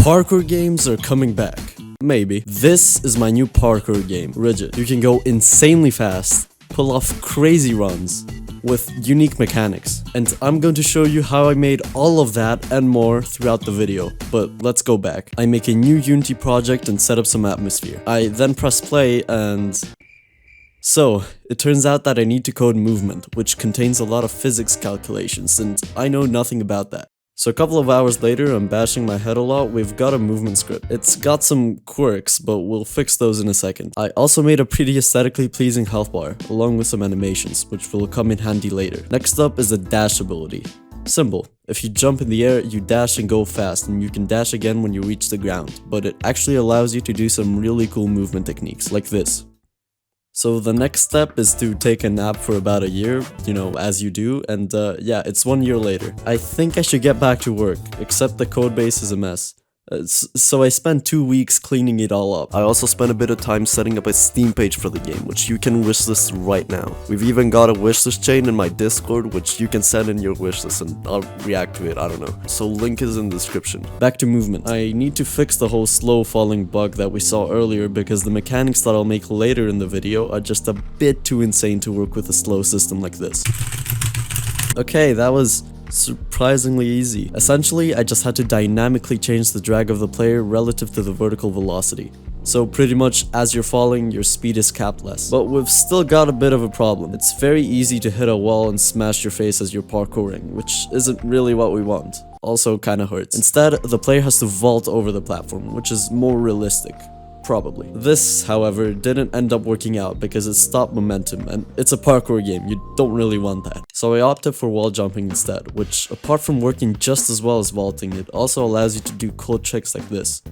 Parkour games are coming back. Maybe. This is my new parkour game, Rigid. You can go insanely fast, pull off crazy runs with unique mechanics. And I'm going to show you how I made all of that and more throughout the video. But let's go back. I make a new Unity project and set up some atmosphere. I then press play and... So, it turns out that I need to code movement, which contains a lot of physics calculations, and I know nothing about that. So a couple of hours later, I'm bashing my head a lot, we've got a movement script. It's got some quirks, but we'll fix those in a second. I also made a pretty aesthetically pleasing health bar, along with some animations, which will come in handy later. Next up is the dash ability. Simple. If you jump in the air, you dash and go fast, and you can dash again when you reach the ground, but it actually allows you to do some really cool movement techniques, like this. So the next step is to take a nap for about a year, you know, as you do, and yeah, it's 1 year later. I think I should get back to work, except the codebase is a mess. So I spent 2 weeks cleaning it all up. I also spent a bit of time setting up a Steam page for the game, which you can wishlist right now. We've even got a wishlist chain in my Discord, which you can send in your wishlist and I'll react to it, I don't know. So link is in the description. Back to movement. I need to fix the whole slow falling bug that we saw earlier because the mechanics that I'll make later in the video are just a bit too insane to work with a slow system like this. Okay, that was surprisingly easy. Essentially, I just had to dynamically change the drag of the player relative to the vertical velocity. So pretty much as you're falling, your speed is capped less. But we've still got a bit of a problem. It's very easy to hit a wall and smash your face as you're parkouring, which isn't really what we want. Also kinda hurts. Instead, the player has to vault over the platform, which is more realistic. Probably. This, however, didn't end up working out because it stopped momentum, and it's a parkour game, you don't really want that. So I opted for wall jumping instead, which, apart from working just as well as vaulting, it also allows you to do cool tricks like this.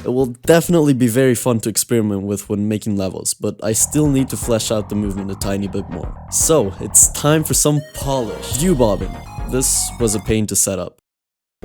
It will definitely be very fun to experiment with when making levels, but I still need to flesh out the movement a tiny bit more. So, it's time for some polish. View bobbing. This was a pain to set up.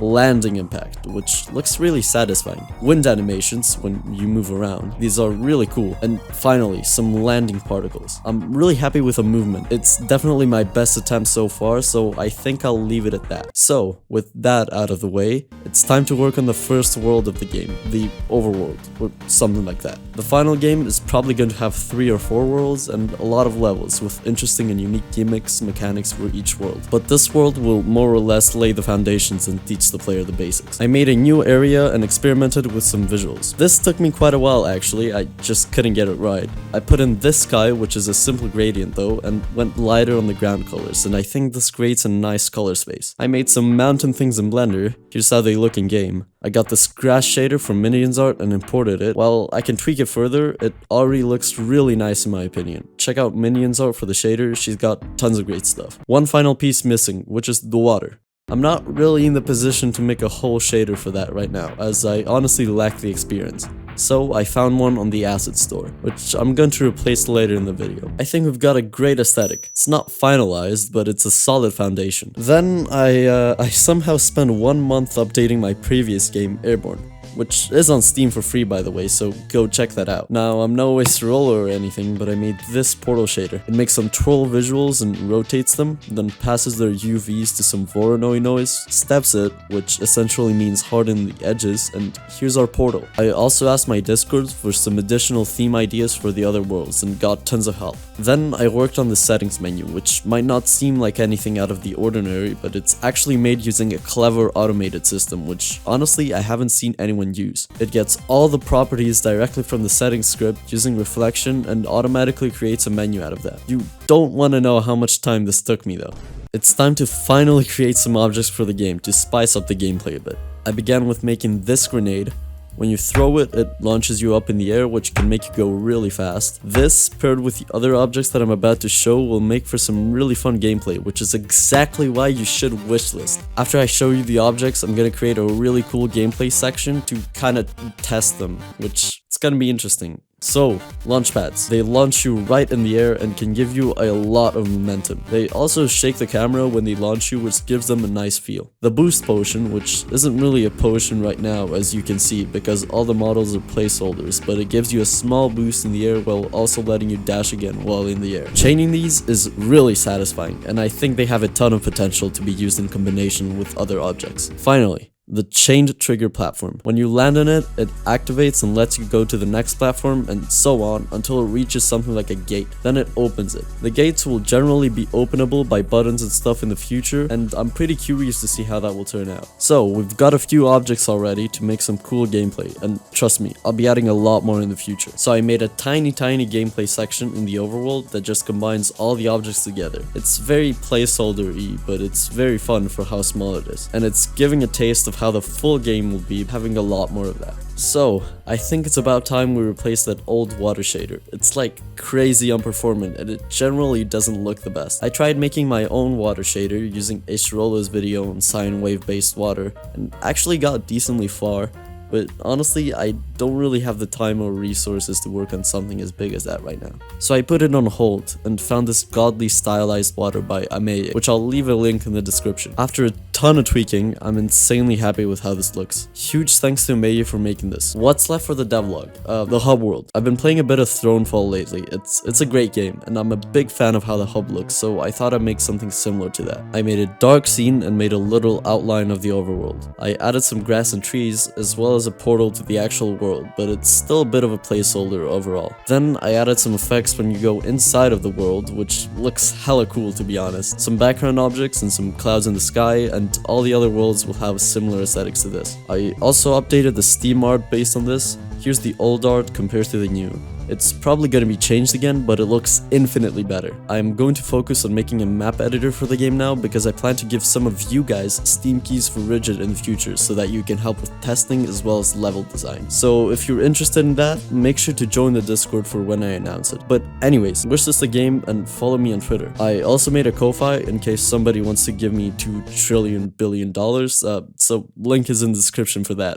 Landing impact, which looks really satisfying. Wind animations when you move around. These are really cool. And finally, some landing particles. I'm really happy with the movement. It's definitely my best attempt so far, so I think I'll leave it at that. So, with that out of the way, it's time to work on the first world of the game, the overworld, or something like that. The final game is probably going to have 3 or 4 worlds and a lot of levels with interesting and unique gimmicks, mechanics for each world. But this world will more or less lay the foundations and teach the player the basics. I made a new area and experimented with some visuals. This took me quite a while actually, I just couldn't get it right. I put in this sky, which is a simple gradient though, and went lighter on the ground colors, and I think this creates a nice color space. I made some mountain things in Blender, here's how they look in game. I got this grass shader from Minions Art and imported it. While I can tweak it further, it already looks really nice in my opinion. Check out Minions Art for the shader, she's got tons of great stuff. One final piece missing, which is the water. I'm not really in the position to make a whole shader for that right now, as I honestly lack the experience. So I found one on the asset store, which I'm going to replace later in the video. I think we've got a great aesthetic. It's not finalized, but it's a solid foundation. Then I somehow spent 1 month updating my previous game, Airborne, which is on Steam for free by the way, so go check that out. Now, I'm no waste roller or anything, but I made this portal shader. It makes some troll visuals and rotates them, then passes their UVs to some Voronoi noise, steps it, which essentially means harden the edges, and here's our portal. I also asked my Discord for some additional theme ideas for the other worlds and got tons of help. Then I worked on the settings menu, which might not seem like anything out of the ordinary, but it's actually made using a clever automated system, which honestly I haven't seen anyone use. It gets all the properties directly from the settings script using reflection and automatically creates a menu out of that. You don't want to know how much time this took me though. It's time to finally create some objects for the game to spice up the gameplay a bit. I began with making this grenade. When you throw it, it launches you up in the air, which can make you go really fast. This, paired with the other objects that I'm about to show, will make for some really fun gameplay, which is exactly why you should wishlist. After I show you the objects, I'm gonna create a really cool gameplay section to kinda test them, which it's gonna be interesting. So, launch pads. They launch you right in the air and can give you a lot of momentum. They also shake the camera when they launch you, which gives them a nice feel. The boost potion, which isn't really a potion right now as you can see because all the models are placeholders, but it gives you a small boost in the air while also letting you dash again while in the air. Chaining these is really satisfying, and I think they have a ton of potential to be used in combination with other objects. Finally, the chained trigger platform. When you land on it, it activates and lets you go to the next platform and so on until it reaches something like a gate. Then it opens it. The gates will generally be openable by buttons and stuff in the future, and I'm pretty curious to see how that will turn out. So we've got a few objects already to make some cool gameplay, and trust me, I'll be adding a lot more in the future. So I made a tiny gameplay section in the overworld that just combines all the objects together. It's very placeholder-y, but it's very fun for how small it is, and it's giving a taste of how the full game will be, having a lot more of that. So, I think it's about time we replace that old water shader. It's like crazy unperformant and it generally doesn't look the best. I tried making my own water shader using H-Rollo's video on sine wave based water and actually got decently far. But honestly, I don't really have the time or resources to work on something as big as that right now. So I put it on hold and found this godly stylized water by Ameye, which I'll leave a link in the description. After a ton of tweaking, I'm insanely happy with how this looks. Huge thanks to Ameye for making this. What's left for the devlog? The hub world. I've been playing a bit of Thronefall lately. It's a great game, and I'm a big fan of how the hub looks, so I thought I'd make something similar to that. I made a dark scene and made a little outline of the overworld. I added some grass and trees, as well as a portal to the actual world, but it's still a bit of a placeholder overall. Then I added some effects when you go inside of the world, which looks hella cool to be honest. Some background objects and some clouds in the sky, and all the other worlds will have similar aesthetics to this. I also updated the Steam art based on this. Here's the old art compared to the new. It's probably going to be changed again, but it looks infinitely better. I'm going to focus on making a map editor for the game now because I plan to give some of you guys Steam keys for Rigid in the future so that you can help with testing as well as level design. So if you're interested in that, make sure to join the Discord for when I announce it. But anyways, wish this the game and follow me on Twitter. I also made a Ko-Fi in case somebody wants to give me $2 trillion billion, so link is in the description for that.